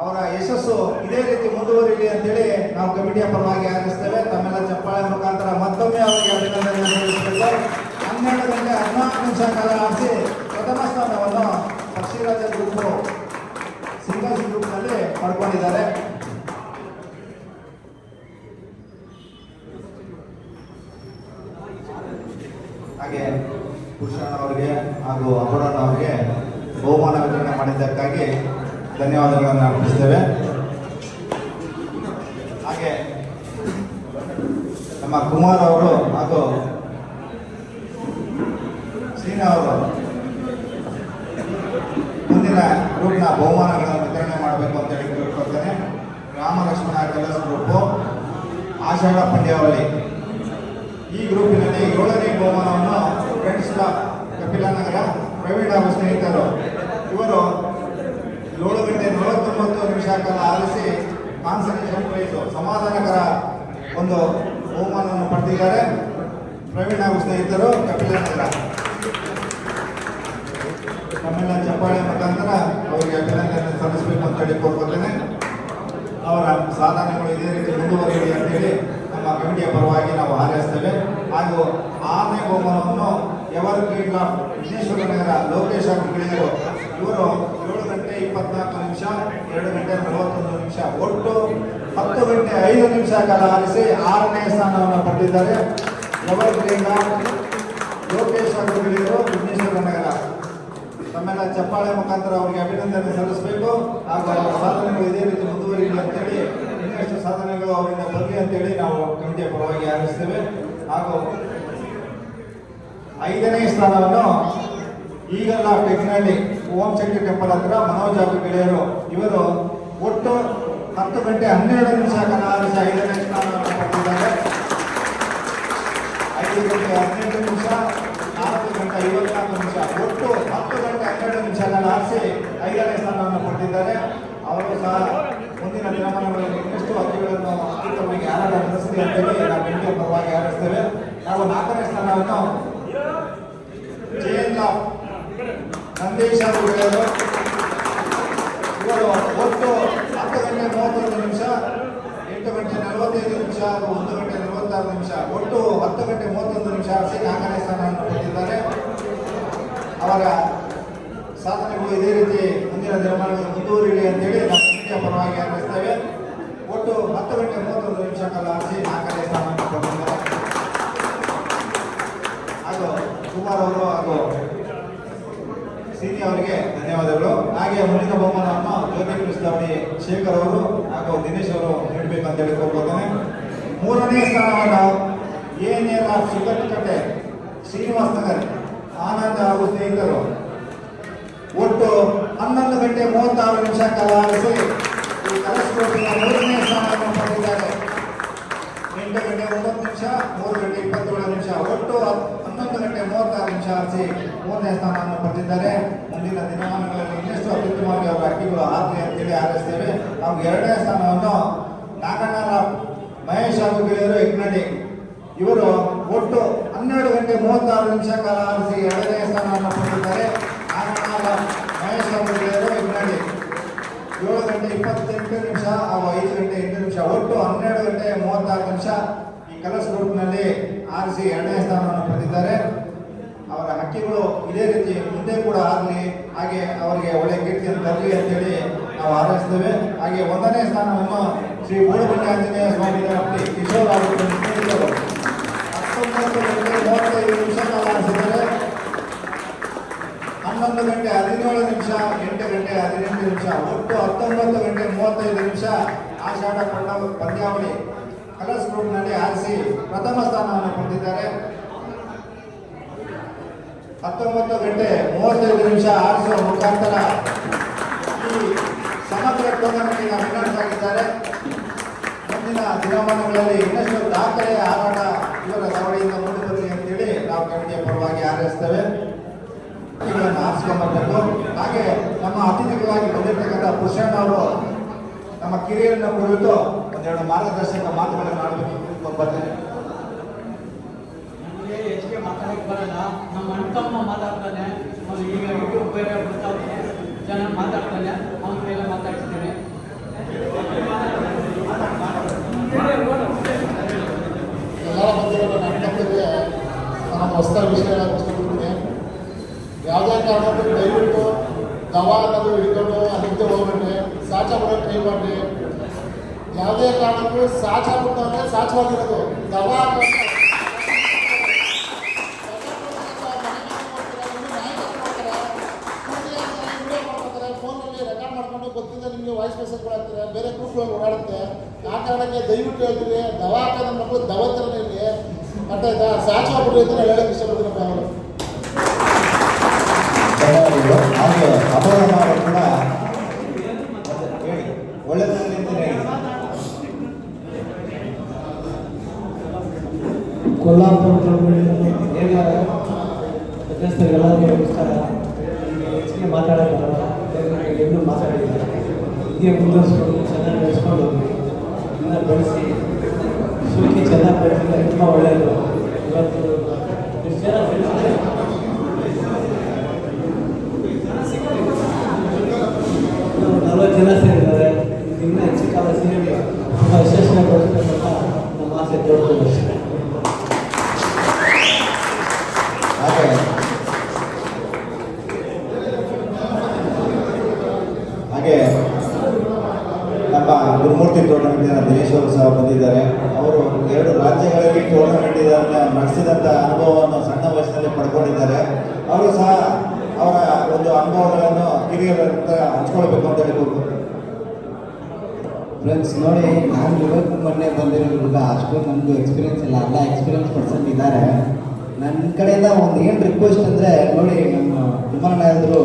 ಅವರ ಯಶಸ್ಸು ಇದೇ ರೀತಿ ಮುಂದುವರಿಲಿ ಅಂತೇಳಿ ನಾವು ಕಮಿಟಿಯ ಪರವಾಗಿ ಹಾರೈಸ್ತೇವೆ. ತಮ್ಮೆಲ್ಲ ಚಪ್ಪಾಳೆ ಮುಖಾಂತರ ಮತ್ತೊಮ್ಮೆ ಅವರಿಗೆ ಅಭಿನಂದನೆ ಸಲ್ಲಿಸಬೇಕು. 12 ಗಂಟೆ 14 ನಿಮಿಷ ಕಾಲ ಆರಿಸಿ ಪ್ರಥಮ ಸ್ಥಾನವನ್ನು ಪಕ್ಷಿರಾಜ ಗ್ರೂಪ್ ಸಿಂಗಲ್ಸ್ ಗ್ರೂಪ್ನಲ್ಲಿ ಪಡ್ಕೊಂಡಿದ್ದಾರೆ. ಹಾಗೆ ಭೂಷಣ್ ಅವರಿಗೆ ಹಾಗೂ ಅಪೂರ್ಣ ಅವರಿಗೆ ಬಹುಮಾನ ವಿತರಣೆ ಮಾಡಿದ್ದಕ್ಕಾಗಿ ಧನ್ಯವಾದಗಳನ್ನು ಅರ್ಪಿಸ್ತೇವೆ. ಹಾಗೆ ನಮ್ಮ ಕುಮಾರ್ ಅವರು ಹಾಗೂ ಶ್ರೀನಾ ಅವರು ಮುಂದಿನ ಗ್ರೂಪ್ನ ಬಹುಮಾನಗಳನ್ನು ವಿತರಣೆ ಮಾಡಬೇಕು ಅಂತೇಳಿ ಕೇಳ್ಕೊಳ್ತೇನೆ. ರಾಮಲಕ್ಷ್ಮಣ ಕಲರ್ಸ್ ಗ್ರೂಪು ಆಷಾಢ ಪಂದ್ಯಾವಳಿ ಈ ಗ್ರೂಪಿನಲ್ಲಿ 7ನೇ ಬಹುಮಾನವನ್ನು ಫ್ರೆಂಡ್ಸ್ ಕ್ಲಬ್ ಕಪಿಲಾನಗರ ಪ್ರವೀಣ್ ಹಾಗೂ ಸ್ನೇಹಿತರು ಇವರು 7 ಗಂಟೆ 49 ನಿಮಿಷ ಕಾಲ ಆರಿಸಿ ಕಾನ್ಸನ್ಟ್ರೇಷನ್ ಪ್ರೈಸ್ ಸಮಾಧಾನಕರ ಒಂದು ಬಹುಮಾನವನ್ನು ಪಡೆದಿದ್ದಾರೆ. ಪ್ರವೀಣ್ ಹಾಗೂ ಸ್ನೇಹಿತರು ಕಪಿಲಾನಗರ ನಮ್ಮೆಲ್ಲ ಚಪ್ಪಾಳೆ ಮುಖಾಂತರ ಅವರಿಗೆ ಅಭಿನಂದನೆ ಸಲ್ಲಿಸಬೇಕು ಅಂತೇಳಿ ಕೋರ್ಕೊಳ್ತೇನೆ. ಅವರ ಸಾಧನೆಗಳು ಇದೇ ರೀತಿ ಮುಂದುವರಿಯಲಿ ಅಂತೇಳಿ ನಮ್ಮ ಕಮಿಟಿಯ ಪರವಾಗಿ ನಾವು ಹಾರೈಸ್ತೇವೆ. ಹಾಗೂ 6ನೇ ಬಹುಮಾನವನ್ನು ಎವರ್ ಗ್ರೀನ್ ಲಾಫ್ ವಿಘ್ನೇಶ್ವರ ನಗರ ಲೋಕೇಶ್ ಹಾಗೂ ಗೆಳೆಯರು ಇವರು 7 ಗಂಟೆ 24 ನಿಮಿಷ 2 ಗಂಟೆ 41 ನಿಮಿಷ ಒಟ್ಟು 10 ಗಂಟೆ 5 ನಿಮಿಷ ಕಾಲ ಆರಿಸಿ 6ನೇ ಸ್ಥಾನವನ್ನು ಪಡೆದಿದ್ದಾರೆ. ಎವರ್ ಗ್ರೀನ್ ಲಾಫ್ ಲೋಕೇಶ್ ಹಾಗೂ ಗೆಳೆಯರು ವಿಘ್ನೇಶ್ವರ ನಗರ ತಮ್ಮೆಲ್ಲ ಚಪ್ಪಾಳೆ ಮುಖಾಂತರ ಅವರಿಗೆ ಅಭಿನಂದನೆ ಸಲ್ಲಿಸಬೇಕು. ಹಾಗೂ ಅವರ ಸಾಧನೆಗಳು ಇದೇ ರೀತಿ ಮುಂದುವರಿಯಲಿ ಅಂತೇಳಿ ಇನ್ನಷ್ಟು ಸಾಧನೆಗಳು ಅವರಿಂದ ಬರಲಿ ಅಂತೇಳಿ ನಾವು ಕಮಿಟಿಯ ಪರವಾಗಿ ಹಾರೈಸ್ತೇವೆ. ಹಾಗೂ 5ನೇ ಸ್ಥಾನವನ್ನು ಈಗಲ್ಲ ಟೆಕ್ನಲ್ಲಿ ಓಂ ಶಕ್ತಿ ಟೆಂಪಲ್ ಹತ್ರ ಮನೋಜ್ ಹಾಗೂ ಗೆಳೆಯರು ಇವರು ಒಟ್ಟು 10 ಗಂಟೆ 12 ನಿಮಿಷ ಕಾಲ ಆರಿಸಿ 5ನೇ ಸ್ಥಾನವನ್ನು ಪಡೆದಿದ್ದಾರೆ. 5 ಗಂಟೆ 18 ನಿಮಿಷ 4 ಗಂಟೆ 54 ನಿಮಿಷ ಒಟ್ಟು 10 ಗಂಟೆ 12 ನಿಮಿಷಗಳ ಆರಿಸಿ 5ನೇ ಸ್ಥಾನವನ್ನು ಪಡೆದಿದ್ದಾರೆ. ಅವರು ಸಹ ಮುಂದಿನ ದಿನಮಾನಗಳಲ್ಲಿ ಇನ್ನಷ್ಟು ಅಕ್ಕಿಗಳನ್ನು ಅತ್ಯುತ್ತಮವಾಗಿ ಯಾರಾಗ ನಡೆಸಲಿ ಅಂತೇಳಿ ನಾವು ನಿಮಗೆ ಪರವಾಗಿ ಹಾರೈಸ್ತೇವೆ. ನಾವು 4ನೇ ಸ್ಥಾನವನ್ನು ಜಯಂತ ನಂದೀಶ್ ಅವರು ಗೆಳೆಯರು. ಇವರು ಒಟ್ಟು 10 ಗಂಟೆ 31 ನಿಮಿಷ, 8 ಗಂಟೆ 45 ನಿಮಿಷ ಹಾಗೂ 1 ಗಂಟೆ 46 ನಿಮಿಷ, ಒಟ್ಟು 10 ಗಂಟೆ 31 ನಿಮಿಷ ಆರಿಸಿ 4ನೇ ಸ್ಥಾನವನ್ನು ಪಡೆದಿದ್ದಾರೆ. ಅವರ ಸಾಧನೆಗಳು ಇದೇ ರೀತಿ ಮುಂದಿನ ದಿನಮಾನಗಳಲ್ಲಿ ಮುಂದುವರಿಯಲಿ ಅಂತೇಳಿ ನಾವು ನಿಮಗೆ ಪರವಾಗಿ ಹಾರೈಸ್ತೇವೆ. ಒಟ್ಟು 10 ಗಂಟೆ 31 ನಿಮಿಷ ಕಾಲ ಆರಿಸಿ 4ನೇ ಸ್ಥಾನವನ್ನು ಪಡೆದಿದ್ದಾರೆ. ಹಾಗೂ ಕುಮಾರ್ ಅವರು ಹಾಗೂ ಸೀನಿ ಅವರಿಗೆ ಧನ್ಯವಾದಗಳು. ಹಾಗೆ ಮುಂದಿನ ಬಹುಮಾನವನ್ನು ಜ್ಯೋತಿ ಕೃಷ್ಣವಣಿ ಶೇಖರ್ ಅವರು ಹಾಗೂ ದಿನೇಶ್ ಅವರು ನೀಡಬೇಕಂತ ಹೇಳಿ ಕೋರ್ಕೊಳ್ತೇನೆ. 3ನೇ ಸ್ಥಾನವನ್ನು ANR ಸುಗಟ್ಟಕಟ್ಟೆ ಶ್ರೀನಿವಾಸ್ ನಗರ್ ಆನಂದ್ ಹಾಗೂ ಸ್ನೇಹಿತರು ಒಟ್ಟು 11 ಗಂಟೆ 36 ನಿಮಿಷ ಕಾಲ ಆರಿಸಿ ಈ ಕಲಸ್ಕೋಟಿನ 3ನೇ ಸ್ಥಾನವನ್ನು ಪಡೆದಿದ್ದಾರೆ. 8 ಗಂಟೆ 9 ನಿಮಿಷ, 3 ಗಂಟೆ 27 ನಿಮಿಷ, ಒಟ್ಟು 11 ಗಂಟೆ 36 ನಿಮಿಷ ಆರಿಸಿ 3ನೇ ಸ್ಥಾನವನ್ನು ಪಡೆದಿದ್ದಾರೆ. ಮುಂದಿನ ದಿನಮಾನಗಳಲ್ಲಿ ಇನ್ನಷ್ಟು ಅತ್ಯುತ್ತಮವಾಗಿ ಅವರ ಅಕ್ಕಿಗಳು ಆಗಲಿ ಅಂತೇಳಿ ಹಾರೈಸ್ತೇವೆ. ನಾವು 2ನೇ ಸ್ಥಾನವನ್ನು ನಾಗಣ್ಣರ ಮಹೇಶ್ ಹಾಗೂ ಗೆಳೆಯರು ಯಜ್ಞಡಿ ಇವರು ಒಟ್ಟು 12 ಗಂಟೆ 36 ನಿಮಿಷ ಕಾಲ ಆರಿಸಿ 2ನೇ ಸ್ಥಾನವನ್ನು ಪಡೆದಿದ್ದಾರೆ. ನಾಗಣ್ಣರ ಮಹೇಶ್ ಹಾಗೂ ಗೆಳೆಯರು ಯಜ್ಞಡಿ 7 ಗಂಟೆ 28 ನಿಮಿಷ ಹಾಗೂ 5 ಗಂಟೆ 8 ನಿಮಿಷ, ಒಟ್ಟು 12 ಗಂಟೆ 36 ನಿಮಿಷ ಈ ಕಲರ್ಸ್ ಗ್ರೂಪ್ನಲ್ಲಿ ಆರಿಸಿ 2ನೇ ಸ್ಥಾನವನ್ನು ಪಡೆದಿದ್ದಾರೆ. ಅವರ ಹಕ್ಕಿಗಳು ಇದೇ ರೀತಿ ಮುಂದೆ ಕೂಡ ಆಗಲಿ, ಹಾಗೆ ಅವರಿಗೆ ಒಳ್ಳೆ ಕೀರ್ತಿಯನ್ನು ತರಲಿ ಅಂತೇಳಿ ನಾವು ಹಾರೈಸ್ತೇವೆ. ಹಾಗೆ 1ನೇ ಸ್ಥಾನವನ್ನು ಶ್ರೀ ಬೋಳಗುಂಡಿ ಆಂಜನೇಯ ಸ್ವಾಮಿ ಹಟ್ಟಿ ಕಿಶೋರ್ ಅವರು 19 ಗಂಟೆ 35 ನಿಮಿಷ ಕಾಲ ಆರಿಸಿದ್ದಾರೆ. 11 ಗಂಟೆ 17 ನಿಮಿಷ, 8 ಗಂಟೆ 18 ನಿಮಿಷ, ಒಟ್ಟು 19 ಗಂಟೆ 35 ನಿಮಿಷ ಆಷಾಢ ಪಂದ್ಯಾವಳಿ ಕಲರ್ಸ್ ಗ್ರೂಪ್ನಲ್ಲಿ ಆರಿಸಿ ಪ್ರಥಮ ಸ್ಥಾನವನ್ನು ಪಡೆದಿದ್ದಾರೆ. 19 ಗಂಟೆ 35 ನಿಮಿಷ ಆರಿಸುವ ಮುಖಾಂತರ ಈ ಸಮಗ್ರ ಟೂರ್ನಮೆಂಟಿನ ವಿನ್ನರ್ಸ್ ಆಗಿದ್ದಾರೆ. ಮುಂದಿನ ದಿನಮಾನಗಳಲ್ಲಿ ಇನ್ನಷ್ಟು ದಾಖಲೆಯ ಹಾರಾಟ ಇವರ ದಾವಳಿಯಿಂದ ಮುಂದೆ ಬರಲಿ ಅಂತೇಳಿ ನಾವು ಕಮಿಟಿಯ ಪರವಾಗಿ ಹಾರೈಸ್ತೇವೆ. ಆರಿಸ್ಕೊಂಡ್ಬರ್ಬೇಕು. ಹಾಗೆ ನಮ್ಮ ಅತಿಥಿಗಳಾಗಿ ಬಂದಿರತಕ್ಕಂಥ ಪುರುಷಣ್ಣ ಅವರು ನಮ್ಮ ಕಿರಿಯರನ್ನ ಕುರಿತು ಒಂದೆರಡು ಮಾರ್ಗದರ್ಶಕ ಮಾತುಗಳನ್ನು ಆಡಬೇಕು ಬರ್ತೇನೆ. ಹೆಚ್ಚಿಗೆ ಮಾತಾಡಕ್ಕೆ ಬರಲ್ಲ. ನಮ್ಮ ಅಣ್ತಮ್ಮ ಮಾತಾಡ್ತಾನೆ, ಅವ್ನು ಈಗ ಯೂಟ್ಯೂಬ್ ಬೇರೆ ಬರ್ತಾವೆ, ಚೆನ್ನಾಗಿ ಮಾತಾಡ್ತಾನೆ, ಅವನ ಮೇಲೆ ಮಾತಾಡ್ತಿದ್ದೇನೆ. ಎಲ್ಲ ಬಂದಿರೋ ನಾಟಕಕ್ಕೆ ನಾನು ಹೊಸ ವಿಷಯ ಇಷ್ಟಪಡ್ತೀನಿ. ಯಾವುದೇ ಕಾರಣಕ್ಕೂ ದಯವಿಟ್ಟು ದವಾ ಅನ್ನೋದು ಹಿಡ್ಕೊಂಡು ಅದಕ್ಕೆ ಹೋಗ್ಬೇಡ್ರಿ, ಸಾಚ ಬರೋಕ್ಕೆ ಟ್ರೈ ಮಾಡಿ. ಯಾವುದೇ ಕಾರಣಕ್ಕೂ ಸಾಚ ಬಿಟ್ಟು ಅಂದರೆ ಸಾಚವಾಗಿರೋದು ದವಾ ಫೋನಲ್ಲಿ ರೆಕಾರ್ಡ್ ಮಾಡ್ಕೊಂಡು ಗೊತ್ತಿಲ್ಲ ನಿಮಗೆ ವಾಯ್ಸ್ ಮೆಸೇಜ್ ಕೊಡ್ತಾರೆ, ಬೇರೆ ಗ್ರೂಪ್ಗಳು ಓಡಾಡುತ್ತೆ. ಆ ಕಾರಣಕ್ಕೆ ದಯವಿಟ್ಟು ಹೇಳ್ತೀವಿ, ದವಾ ಹಾಕೋದು ಮಕ್ಕಳು ದವ ಥರನೇ ಇಲ್ಲಿ ಅರ್ಥ ಆಯ್ತಾ, ಸಾಚ ಬಿಡ್ರಿ ಅಂತ ಹೇಳೋಕ್ಕೆ ಇಷ್ಟಪಡ್ತೀನಿ ಅವರು. ಹಾಗೆ ಅಪರಾಧ ಅವರು ಕೂಡ ಹೇಳಿ ಒಳ್ಳೆಯದಾಗಲಿ ಅಂತ ಹೇಳಿ. ಕೊಲ್ಲಾಪುರ ಎಲ್ಲರಿಗೂ ನಮಸ್ಕಾರ. ಹೆಚ್ಚಿಗೆ ಮಾತಾಡೋಕ್ಕಲ್ಲ, ಎಲ್ಲರೂ ಮಾತಾಡಿದ್ದಾರೆ. ಹೀಗೆ ಮುಂದುವರಿಸ್ಕೊಂಡು ಚೆನ್ನಾಗಿ ನಡೆಸ್ಕೊಂಡು ಇನ್ನ ಬೆಳೆಸಿ ಸುಖಿ ಚೆನ್ನಾಗಿ ಬೆಳೆಸಿದ್ರೆ ತುಂಬ ಒಳ್ಳೆಯದು. ಇವತ್ತು ಎಷ್ಟು ಜನ ಬೆಳೆಸಿದ್ರೆ 40 ಜನ ಸೇರಿದ್ದಾರೆ. ಇನ್ನೂ ಹೆಚ್ಚು ಕಾಲ ಸೇರಿ ತುಂಬ ಯಶಸ್ವಿಗೊಳಿಸಬೇಕಂತ ನಮ್ಮ ಆಸೆ ತೋರ್ಕೊಂಡು ಅಷ್ಟೇ. ಹಾಗೆ ನಮ್ಮ ಗುರುಮೂರ್ತಿ ಟೂರ್ನಮೆಂಟಿನ ದಿನೇಶ್ ಅವರು ಸಹ ಬಂದಿದ್ದಾರೆ. ಅವರು 2 ರಾಜ್ಯಗಳಲ್ಲಿ ಟೂರ್ನಮೆಂಟ್ ನಡೆಸಿದಂಥ ಅನುಭವವನ್ನು ಸಣ್ಣ ವಯಸ್ಸಿನಲ್ಲಿ ಪಡ್ಕೊಂಡಿದ್ದಾರೆ. ಅವರು ಸಹ ಅವರ ಒಂದು ಅನುಭವಗಳನ್ನು ಹಿರಿಯರ ಹತ್ರ ಹಂಚ್ಕೊಳ್ಬೇಕು ಅಂತ ಹೇಳ್ಬೋದು. ಫ್ರೆಂಡ್ಸ್ ನೋಡಿ, ನಾನು ಇವತ್ತು ಮೊನ್ನೆ ಬಂದಿರೋದ್ರಿಂದ ಅಷ್ಟು ನಮ್ಮದು ಎಕ್ಸ್ಪೀರಿಯನ್ಸ್ ಇಲ್ಲ, ಎಲ್ಲ ಎಕ್ಸ್ಪೀರಿಯನ್ಸ್ ಪರ್ಸನ್ ಇದ್ದಾರೆ. ನನ್ನ ಕಡೆಯಿಂದ ಒಂದು ಏನು ರಿಕ್ವೆಸ್ಟ್ ಅಂದರೆ, ನೋಡಿ ನಮ್ಮ ಕುಮಾರಣ್ಣರು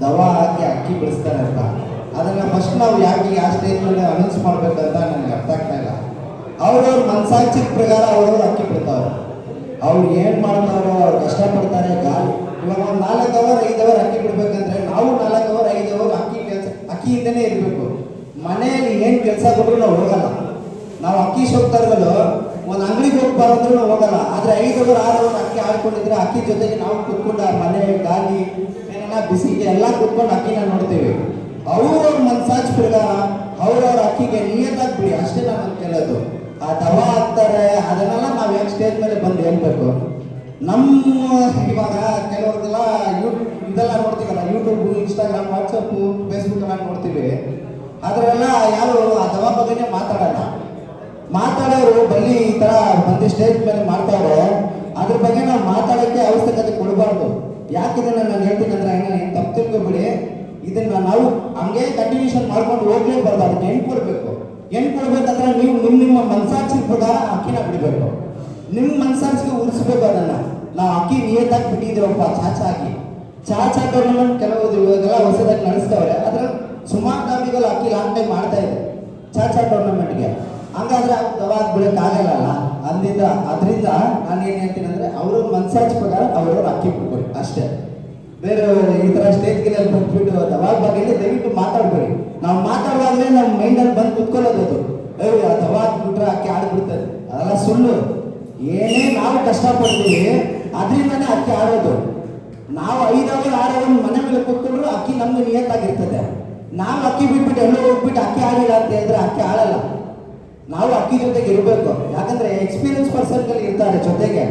ದವಾ ಹಾಕಿ ಅಕ್ಕಿ ಬಿಡಿಸ್ತಾರೆ ಅಂತ, ಅದನ್ನು ಫಸ್ಟ್ ನಾವು ಯಾಕೆ ಯಾವ ಸ್ಟೇಜ್ನಲ್ಲಿ ಅನೌನ್ಸ್ ಮಾಡಬೇಕಂತ ನನಗೆ ಅರ್ಥ ಆಗ್ತಾ ಇಲ್ಲ. ಅವ್ರವ್ರ ಮನಸಾಕ್ಷಿ ಪ್ರಕಾರ ಅವ್ರವ್ರು ಅಕ್ಕಿ ಬಿಡ್ತಾವ್ರೆ. ಅವ್ರು ಏನು ಮಾಡ್ತಾರೋ, ಅವ್ರು ಕಷ್ಟಪಡ್ತಾರೆ, ಇವಾಗ ಒಂದು 4 ಅವರ್ 5 ಅವರ್ ಅಕ್ಕಿ ಬಿಡ್ಬೇಕಂದ್ರೆ ನಾವು 4 ಅವರ್ 5 ಅವರ್ ಅಕ್ಕಿಯಿಂದನೇ ಇರಬೇಕು. ಮನೆಯಲ್ಲಿ ಏನು ಕೆಲಸ ಕೊಟ್ಟರು ನಾವು ಹೋಗಲ್ಲ. ನಾವು ಅಕ್ಕಿ ಶೋಕ್ತಾರಗಳು ಒಂದು ಅಂಗಡಿಗೆ ಹೋಗ್ಬಾರಂದ್ರೂ ನಾವು ಹೋಗಲ್ಲ. ಆದರೆ 5 ಅವರ್ 6 ಅವರ್ ಅಕ್ಕಿ ಹಾಕೊಂಡಿದ್ರೆ ಅಕ್ಕಿ ಜೊತೆಗೆ ನಾವು ಕೂತ್ಕೊಂಡು ಆ ಮನೆ ಗಾಳಿ ಏನೆಲ್ಲ ಬಿಸಿಗೆ ಎಲ್ಲ ಕೂತ್ಕೊಂಡು ಅಕ್ಕಿನ ನೋಡ್ತೀವಿ. ಅವ್ರವ್ರ ಮನ್ಸಾಜ್ ಪ್ರಕಾರ ಅವ್ರವ್ರ ಅಕ್ಕಿಗೆ ನಿಯತ್ತಾಗಿ ಬಿಡಿ, ಅಷ್ಟೇ ನಾನು ಕೇಳೋದು. ಆ ದವಾ ಹಾಕ್ತಾರೆ ಅದನ್ನೆಲ್ಲ ನಾವು ಯಾಕೆ ಸ್ಟೇಜ್ ಮೇಲೆ ಬಂದು ಹೇಳ್ಬೇಕು? ನಮ್ಮ ಇವಾಗ ಕೆಲವ್ರದೆಲ್ಲ ಇದೆಲ್ಲ ನೋಡ್ತೀವಲ್ಲ, ಯೂಟ್ಯೂಬ್, ಇನ್ಸ್ಟಾಗ್ರಾಮ್, ವಾಟ್ಸಪ್ಪು, ಫೇಸ್ಬುಕ್ ಎಲ್ಲ ನೋಡ್ತೀವಿ. ಅದರೆಲ್ಲ ಯಾರು ಆ ದವಾ ಬಗ್ಗೆನೇ ಮಾತಾಡೋರು ಬಲ್ಲಿ ಈ ಥರ ಬಂದು ಸ್ಟೇಜ್ ಮೇಲೆ ಮಾಡ್ತಾರೆ. ಅದ್ರ ಬಗ್ಗೆ ನಾವು ಮಾತಾಡೋಕ್ಕೆ ಅವಶ್ಯಕತೆ ಕೊಡಬಾರ್ದು. ಯಾಕಿದನ್ನ ನಾನು ಹೇಳ್ತೀನಿ ಅಂದರೆ ಏನು ತಪ್ಪು ತಿಳ್ಕೊಬೇಡಿ. ಇದನ್ನ ನಾವು ಹಂಗೆ ಕಂಟಿನ್ಯೂಷನ್ ಮಾಡ್ಕೊಂಡು ಹೋಗ್ಲೇಬಾರ್ದು. ಅದಕ್ಕೆ ಹೆಣ್ಣು ಕೊಡಬೇಕು. ಹೆಣ್ಣು ಕೊಡ್ಬೇಕಂದ್ರೆ ನೀವು ನಿಮ್ಮ ಮನಸಾಕ್ಷಿ ಪ್ರಕಾರ ಅಕ್ಕಿನ ಬಿಡಬೇಕು. ನಿಮ್ಮ ಮನಸಾಕ್ಷಿಗೆ ಉಳಿಸ್ಬೇಕು ಅದನ್ನು. ನಾವು ಅಕ್ಕಿ ನಿಯತ್ತಾಗಿ ಬಿಟ್ಟಿದ್ದೀವಪ್ಪ ಚಾಚಾ ಟೂರ್ನಮೆಂಟ್ ಕೆಲವು ಇವಾಗೆಲ್ಲ ಹೊಸದಾಗಿ ನಡೆಸ್ತವ್ರೆ. ಅದ್ರಲ್ಲಿ ಸುಮಾರು ದಾಬಿಗಳು ಅಕ್ಕಿ ಲಾಂಗ್ ಟೈಮ್ ಮಾಡ್ತಾ ಇದೆ ಚಾಚಾ ಟೂರ್ನಮೆಂಟ್ಗೆ. ಹಂಗಾದ್ರೆ ದವಾಗ ಬಿಡೋಕ್ಕಾಗಲ್ಲ. ಅದರಿಂದ ನಾನು ಏನು ಹೇಳ್ತೀನಿ ಅಂದರೆ ಅವ್ರ ಮನಸಾಕ್ಷಿ ಪ್ರಕಾರ ಅವ್ರವ್ರು ಅಕ್ಕಿ ಬಿಡ್ಬೇಕು ಅಷ್ಟೇ. ಬೇರೆ ಈ ಥರ ಸ್ಟೇಜ್ಗೆಲ್ಲ ಬಂದ್ಬಿಟ್ಟು ದವಾಗ ಬಗ್ಗೆ ದಯವಿಟ್ಟು ಮಾತಾಡಬೇಡಿ. ನಾವು ಮಾತಾಡುವಾಗಲೇ ನಮ್ಮ ಮೈಂಡಲ್ಲಿ ಬಂದು ಕುತ್ಕೊಳ್ಳೋದು ಅದು ದವಾಗ ಬಿಟ್ರೆ ಅಕ್ಕಿ ಆಡ್ಬಿಡ್ತದೆ. ಅದೆಲ್ಲ ಸುಳ್ಳು. ಏನೇ ನಾವು ಕಷ್ಟಪಡ್ತೀವಿ ಅದರಿಂದನೇ ಅಕ್ಕಿ ಆಡೋದು. ನಾವು 5 ಅವರ್ 6 ಅವರ್ ಮನೆ ಮೇಲೆ ಕೂತ್ಕೊಂಡ್ರು ಅಕ್ಕಿ ನಮ್ಗೆ ನಿಯತ್ತಾಗಿರ್ತದೆ. ನಾವು ಅಕ್ಕಿ ಬಿಟ್ಬಿಟ್ಟು ಎಲ್ಲೋ ಹೋಗ್ಬಿಟ್ಟು ಅಕ್ಕಿ ಆಡಿಲ್ಲ ಅಂತ ಹೇಳಿದ್ರೆ ಅಕ್ಕಿ ಆಡಲ್ಲ. ನಾವು ಅಕ್ಕಿ ಜೊತೆಗೆ ಇರಬೇಕು. ಯಾಕಂದ್ರೆ ಎಕ್ಸ್ಪೀರಿಯನ್ಸ್ ಪರ್ಸನ್ಗಳು ಇರ್ತಾರೆ ಜೊತೆಗೆ.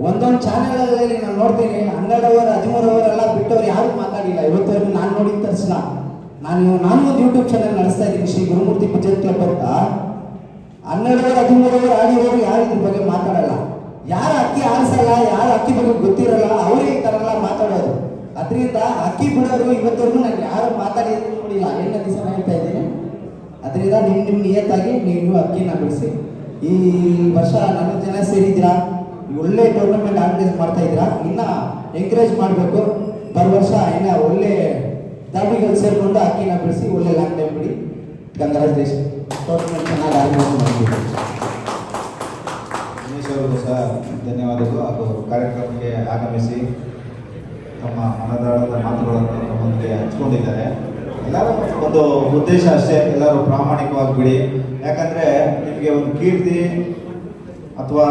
ಒಂದೊಂದು ಚಾನೆಲ್ಗಳಲ್ಲಿ ನಾನು ನೋಡ್ತೀನಿ 12 ಅವರ್ 13 ಅವರ್ ಎಲ್ಲ ಬಿಟ್ಟವ್ರು ಯಾರು ಮಾತಾಡಿಲ್ಲ ಇವತ್ತವರೆಗೂ. ನಾನು ನೋಡಿದ ತಕ್ಷಣ ನಾನು ಒಂದು ಯೂಟ್ಯೂಬ್ ಚಾನೆಲ್ ನಡೆಸ್ತಾ ಇದ್ದೀನಿ, ಶ್ರೀ ಗುರುಮೂರ್ತಿ ಬಜೆಟ್ ಕ್ಲಬ್ ಅಂತ. 12 ಅವರ್ 13 ಅವರ್ ಆಡಿರೋರು ಯಾರು ಇದ್ರ ಬಗ್ಗೆ ಮಾತಾಡಲ್ಲ. ಯಾರು ಅಕ್ಕಿ ಆರಿಸಲ್ಲ, ಯಾರು ಅಕ್ಕಿ ಬಗ್ಗೆ ಗೊತ್ತಿರಲ್ಲ, ಅವರೇ ಈ ಥರ ಎಲ್ಲ ಮಾತಾಡೋದು. ಅದರಿಂದ ಅಕ್ಕಿ ಬಿಡೋರು ಇವತ್ತವರೆಗೂ ನಾನು ಯಾರು ಮಾತಾಡಿದ್ರು ನೋಡಿಲ್ಲ. ಎಲ್ಲ ದಿವಸ ಹೇಳ್ತಾ ಇದ್ದೀನಿ. ಅದರಿಂದ ನಿಮ್ಮ ನಿಯತ್ತಾಗಿ ನೀವು ಅಕ್ಕಿನ ಬಿಡಿಸಿ. ಈ ವರ್ಷ 40 ಜನ ಸೇರಿದ್ದೀರಾ, ಒಳ್ಳೆ ಟೂರ್ನಮೆಂಟ್ ಆರ್ಗನೈಸ್ ಮಾಡ್ತಾ ಇದ್ದೀರಾ. ಇನ್ನ ಎಂಕರೇಜ್ ಮಾಡಬೇಕು. ವರ್ಷ ಇನ್ನ ಒಳ್ಳೆ ದಾಬಿಗಳು ಸೇರಿಕೊಂಡು ಅಕ್ಕಿನ ಬಿಡಿಸಿ ಒಳ್ಳೆ ಲಾಂಗ್ ಟೈಮ್ ಬಿಡಿ. ಕಂಗ್ರಾಚುಲೇಷನ್. ಟೂರ್ನಮೆಂಟ್ ಚೆನ್ನಾಗಿ ಆರ್ಗನೈಸ್ ಮಾಡ್ತೀವಿ. ದಿನೇಶ್ ಅವರಿಗೂ ಸಹ ಧನ್ಯವಾದಗಳು. ಹಾಗೂ ಕಾರ್ಯಕ್ರಮಕ್ಕೆ ಆಗಮಿಸಿ ತಮ್ಮ ಮನದಾಳದ ಮಾತುಗಳನ್ನು ನಮ್ಮೊಂದಿಗೆ ಹಂಚ್ಕೊಂಡಿದ್ದಾರೆ. ಎಲ್ಲರೂ ಒಂದು ಉದ್ದೇಶ ಅಷ್ಟೇ, ಎಲ್ಲರೂ ಪ್ರಾಮಾಣಿಕವಾಗಿ ಬಿಡಿ. ಯಾಕಂದರೆ ನಿಮಗೆ ಒಂದು ಕೀರ್ತಿ ಅಥವಾ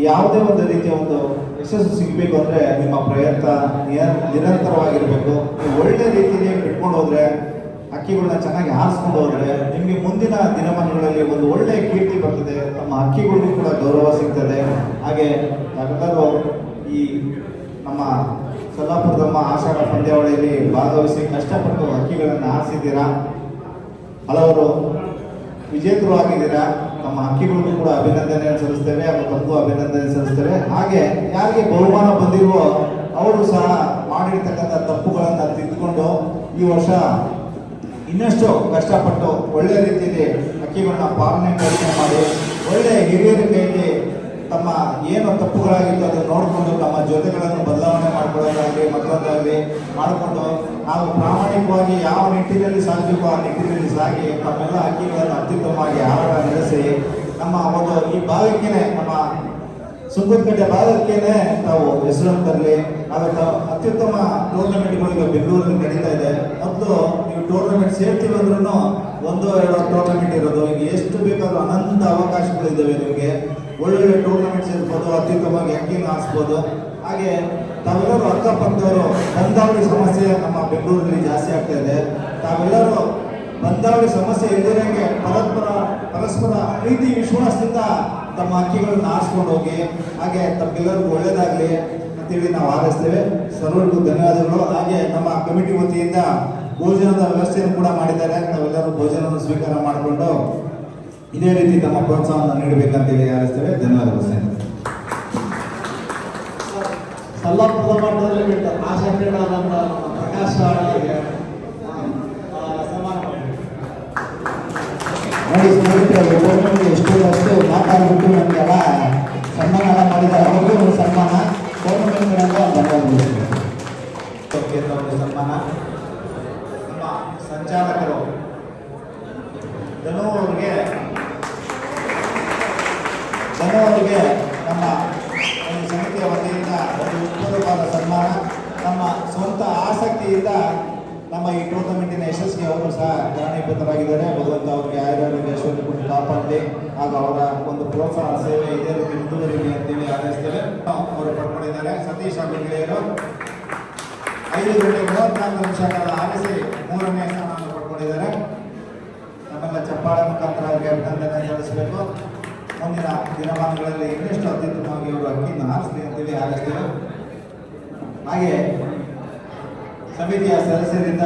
ಯಾವುದೇ ಒಂದು ರೀತಿಯ ಒಂದು ಯಶಸ್ಸು ಸಿಗಬೇಕು ಅಂದರೆ ನಿಮ್ಮ ಪ್ರಯತ್ನ ನಿರಂತರವಾಗಿರಬೇಕು. ಒಳ್ಳೆ ರೀತಿಯಲ್ಲಿ ಬಿಟ್ಕೊಂಡು ಹೋದರೆ, ಅಕ್ಕಿಗಳನ್ನ ಚೆನ್ನಾಗಿ ಆರಿಸ್ಕೊಂಡು ಹೋದರೆ ನಿಮಗೆ ಮುಂದಿನ ದಿನಮಾನಗಳಲ್ಲಿ ಒಂದು ಒಳ್ಳೆಯ ಕೀರ್ತಿ ಬರ್ತದೆ. ನಮ್ಮ ಅಕ್ಕಿಗಳಿಗೂ ಕೂಡ ಗೌರವ ಸಿಗ್ತದೆ. ಹಾಗೆ ನಾವೆಲ್ಲರೂ ಈ ನಮ್ಮ ಸೊಲ್ಲಾಪುರದಮ್ಮ ಆಷಾಢ ಪಂದ್ಯಾವಳಿಯಲ್ಲಿ ಭಾಗವಹಿಸಿ ಕಷ್ಟಪಟ್ಟು ಅಕ್ಕಿಗಳನ್ನು ಆರಿಸಿದ್ದೀರಾ. ಹಲವರು ವಿಜೇತರು ಆಗಿದ್ದೀರಾ. ನಮ್ಮ ಅಕ್ಕಿಗಳಿಗೂ ಕೂಡ ಅಭಿನಂದನೆ ಸಲ್ಲಿಸ್ತೇವೆ, ಹಾಗೂ ತಮಗೂ ಅಭಿನಂದನೆ ಸಲ್ಲಿಸ್ತೇವೆ. ಹಾಗೆ ಯಾರಿಗೆ ಬಹುಮಾನ ಬಂದಿರುವೋ ಅವರು ಸಹ ಮಾಡಿರ್ತಕ್ಕಂಥ ತಪ್ಪುಗಳನ್ನು ತಿದ್ದುಕೊಂಡು ಈ ವರ್ಷ ಇನ್ನಷ್ಟು ಕಷ್ಟಪಟ್ಟು ಒಳ್ಳೆ ರೀತಿಯಲ್ಲಿ ಅಕ್ಕಿಗಳನ್ನ ಪಾಲನೆ ಮಾಡಿ ಒಳ್ಳೆ ಹಿರಿಯರ ಕೈಯಲ್ಲಿ ತಮ್ಮ ಏನು ತಪ್ಪುಗಳಾಗಿತ್ತು ಅದನ್ನು ನೋಡಿಕೊಂಡು ತಮ್ಮ ಜೊತೆಗಳನ್ನು ಬದಲಾವಣೆ ಮಾಡ್ಕೊಳ್ಳೋದಾಗಲಿ ಮತ್ತೊಂದಾಗಲಿ ಮಾಡಿಕೊಂಡು ನಾವು ಪ್ರಾಮಾಣಿಕವಾಗಿ ಯಾವ ನಿಟ್ಟಿನಲ್ಲಿ ಸಾಗಬೇಕು ಆ ನಿಟ್ಟಿನಲ್ಲಿ ಸಾಗಿ ತಮ್ಮೆಲ್ಲ ಅಕ್ಕಿಗಳನ್ನು ಅತ್ಯುತ್ತಮವಾಗಿ ಹಾರಾಟ ನಡೆಸಿ ನಮ್ಮ ಒಂದು ಈ ಭಾಗಕ್ಕೇನೆ, ನಮ್ಮ ಸುಂಕದಕಟ್ಟೆ ಭಾಗಕ್ಕೇನೆ ತಾವು ಹೆಸರನ್ನು ತರಲಿ. ಅದಕ್ಕೆ ಅತ್ಯುತ್ತಮ ಟೂರ್ನಮೆಂಟ್ಗಳಿಗೆ ಬೆಂಗಳೂರಲ್ಲಿ ನಡೀತಾ ಇದೆ. ಮೊದಲು ನೀವು ಟೂರ್ನಮೆಂಟ್ ಸೇರ್ತೀವಿ ಅಂದ್ರೂ 1-2 ಟೂರ್ನಮೆಂಟ್ ಇರೋದು. ಈಗ ಎಷ್ಟು ಬೇಕಾದ್ರೂ ಅನಂತ ಅವಕಾಶಗಳಿದ್ದಾವೆ ನಿಮಗೆ. ಒಳ್ಳೊಳ್ಳೆ ಟೂರ್ನಮೆಂಟ್ಸ್ ಇರ್ಬೋದು, ಅತ್ಯುತ್ತಮವಾಗಿ ಅಕ್ಕಿನ ಆರಿಸ್ಬೋದು. ಹಾಗೆ ತಾವೆಲ್ಲರೂ ಅಕ್ಕಪಕ್ಕದವರು ಬಂದಾವಳಿ ಸಮಸ್ಯೆ ನಮ್ಮ ಬೆಂಗಳೂರಲ್ಲಿ ಜಾಸ್ತಿ ಆಗ್ತಾ ಇದೆ. ತಾವೆಲ್ಲರೂ ಬಂದಾವಳಿ ಸಮಸ್ಯೆ ಇಲ್ಲದಿರೋಂಗೆ ಪರಸ್ಪರ ಪ್ರೀತಿ ವಿಶ್ವಾಸದಿಂದ ತಮ್ಮ ಅಕ್ಕಿಗಳನ್ನ ಆರಿಸ್ಕೊಂಡು ಹೋಗಿ. ಹಾಗೆ ತಮಗೆಲ್ಲರಿಗೂ ಒಳ್ಳೇದಾಗಲಿ ಅಂತೇಳಿ ನಾವು ಹಾರೈಸ್ತೇವೆ. ಸರ್ವರಿಗೂ ಧನ್ಯವಾದಗಳು. ಹಾಗೆ ನಮ್ಮ ಕಮಿಟಿ ವತಿಯಿಂದ ಭೋಜನದ ವ್ಯವಸ್ಥೆಯನ್ನು ಕೂಡ ಮಾಡಿದ್ದಾರೆ. ನಾವೆಲ್ಲರೂ ಭೋಜನವನ್ನು ಸ್ವೀಕಾರ ಮಾಡಿಕೊಂಡು ಇದೇ ರೀತಿ ತಮ್ಮ ಪ್ರೋತ್ಸಾಹವನ್ನು ನೀಡಬೇಕಂತೇಳಿ ಹಾರೈಸ್ತೇವೆ. ಧನ್ಯವಾದಗಳು ಸ್ನೇಹಿತರೆ. ಸೊಲ್ಲಾಪುರದ ಮಟ್ಟದಲ್ಲಿ ಬಿಟ್ಟು ಆಶಾ ಕ್ರೀಡಾದಂಥ ಪ್ರಕಾಶ್ ಅವರಿಗೆ ಸನ್ಮಾನ ನೋಡಿ ಸ್ನೇಹಿತರೆ, ಒಬ್ಬೊಬ್ಬರಿಗೆ ಎಷ್ಟು ಮಾತಾಡ್ಬಿಟ್ಟು ನಮಗೆಲ್ಲ ಸನ್ಮಾನ ಎಲ್ಲ ಮಾಡಿದ್ದಾರೆ. ಅವ್ರಿಗೂ ಒಂದು ಸನ್ಮಾನ ಟೂರ್ನಮೆಂಟ್ಗಳಿಂದ ಧನ್ಯವಾದಗಳು. ಸನ್ಮಾನ ನಮ್ಮ ಸಂಚಾಲಕರು ಧನು ಅವರಿಗೆ ನಮ್ಮ ಒಂದು ಸಮಿತಿಯ ವತಿಯಿಂದ ಒಂದು ಉತ್ಪನ್ನವಾದ ಸನ್ಮಾನ. ನಮ್ಮ ರೀತಿಯಿಂದ ನಮ್ಮ ಈ ಟೂರ್ನಮೆಂಟಿನ ಯಶಸ್ಸಿಗೆ ಅವರು ಸಹ ಕಾರಣೀಭೂತರಾಗಿದ್ದಾರೆ. ಭಗವಂತ ಅವರಿಗೆ ಆಯುರ್ವೇದ ಐಶ್ವರ್ಯ ಕೊಟ್ಟು ಕಾಪಾಡಲಿ ಹಾಗೂ ಅವರ ಒಂದು ಪ್ರೋತ್ಸಾಹ ಸೇವೆ ಇದೇ ರೀತಿ ಮುಂದುವರಿಲಿ ಅಂತೇಳಿ ಹಾರೈಸ್ತೇವೆ. ಅವರು ಪಡ್ಕೊಂಡಿದ್ದಾರೆ. ಸತೀಶ್ ಹಾಗೂ ಗೆಳೆಯರು 5 ಗಂಟೆ 34 ನಿಮಿಷಗಳ ಆರಿಸಿ 3ನೇ ಸ್ಥಾನವನ್ನು ಪಡ್ಕೊಂಡಿದ್ದಾರೆ. ನಮ್ಮೆಲ್ಲ ಚಪ್ಪಾಳೆ ಮುಖಾಂತರ ಅವರಿಗೆ ಅಭಿನಂದನೆ ಸಲ್ಲಿಸಬೇಕು. ಮುಂದಿನ ದಿನಮಾನಗಳಲ್ಲಿ ಇನ್ನಷ್ಟು ಅತ್ಯುತ್ತಮವಾಗಿ ಅವರು ಅಕ್ಕಿಯನ್ನು ಹಾರಿಸಲಿ ಅಂತೇಳಿ ಹಾರೈಸ್ತೇವೆ. ಹಾಗೆ ಸಮಿತಿಯ ಸದಸ್ಯರಿಂದ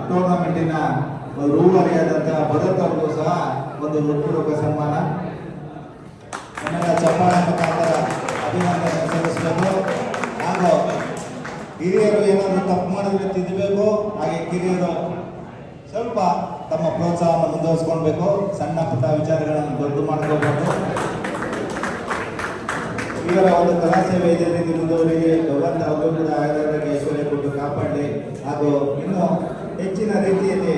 ಟೂರ್ನಮೆಂಟಿನ ರೂವಾರಿಯಾದಂತಹ ಭರತ್ ಅವರಿಗೂ ಸಹ ಒಂದು ಹೃತ್ಪೂರ್ವಕ ಸನ್ಮಾನ. ನಮ್ಮೆಲ್ಲ ಚಪ್ಪಾಳೆ ಮುಖಾಂತರ ಅಭಿನಂದನೆ ಸಲ್ಲಿಸಬೇಕು. ಹಾಗೂ ಹಿರಿಯರು ಏನಾದರೂ ತಪ್ಪು ಮಾಡಿದ್ರೆ ತಿದ್ದಬೇಕು. ಹಾಗೆ ಕಿರಿಯರು ಸ್ವಲ್ಪ ತಮ್ಮ ಪ್ರೋತ್ಸಾಹವನ್ನು ಮುಂದುವರಿಸ್ಕೊಳ್ಬೇಕು. ಸಣ್ಣ ಪುಟ್ಟ ವಿಚಾರಗಳನ್ನು ದೊಡ್ಡ ಮಾಡ್ಕೋಬೇಕು. ಇವರ ಒಂದು ಕಲಾ ಸೇವೆ ಇದೇ ರೀತಿ ಮುಂದುವರಿಗೆ ಭಗವಂತ ಅವರು ಕೂಡ ಆಯುರ್ವೇದಕ್ಕೆ ಐಶ್ವರ್ಯ ಕೊಟ್ಟು ಕಾಪಾಡಲಿ ಹಾಗೂ ಇನ್ನೂ ಹೆಚ್ಚಿನ ರೀತಿಯಲ್ಲಿ